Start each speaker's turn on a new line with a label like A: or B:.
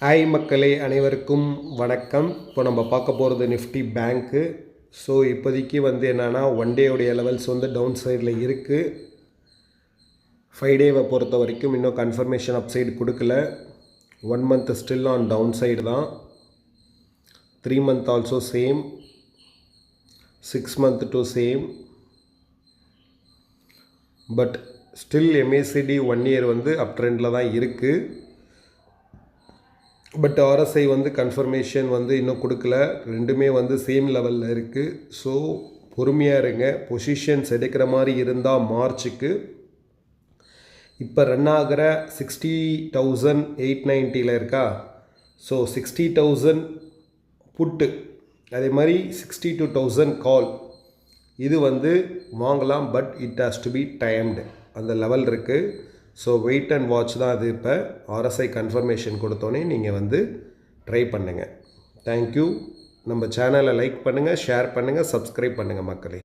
A: Hi மக்களே, அனைவருக்கும் வணக்கம். இப்போ நம்ம பார்க்க போகிறது நிஃப்டி பேங்க்கு. ஸோ இப்போதைக்கு என்னென்னா ஒன் டேவுடைய லெவல்ஸ் டவுன் சைடில் இருக்குது. 5 டேவை பொறுத்த வரைக்கும் இன்னும் கன்ஃபர்மேஷன் அப் சைடு கொடுக்கல. 1 month still on down side தான். 3 month also same. 6 month to same. But still MACD 1 year up ட்ரெண்டில் தான் இருக்குது. பட் RSI கன்ஃபர்மேஷன் இன்னும் கொடுக்கல. ரெண்டுமே சேம் லெவலில் இருக்குது. ஸோ பொறுமையாக இருங்க. பொசிஷன்ஸ் எடுக்கிற மாதிரி இருந்தால் மார்ச்சுக்கு இப்போ ரன் ஆகிற 60,890 இருக்கா. ஸோ 60,000 புட்டு, அதே மாதிரி 62,000 கால். இது வாங்கலாம். But it has to be timed. அந்த லெவல் இருக்குது. ஸோ வெயிட் அண்ட் வாட்ச் தான். அது இப்போ RSI கன்ஃபர்மேஷன் கொடுத்தோன்னே நீங்கள் ட்ரை பண்ணுங்கள். தேங்க்யூ. நம்ம சேனலை லைக் பண்ணுங்கள், ஷேர் பண்ணுங்கள், சப்ஸ்கிரைப் பண்ணுங்கள் மக்களே.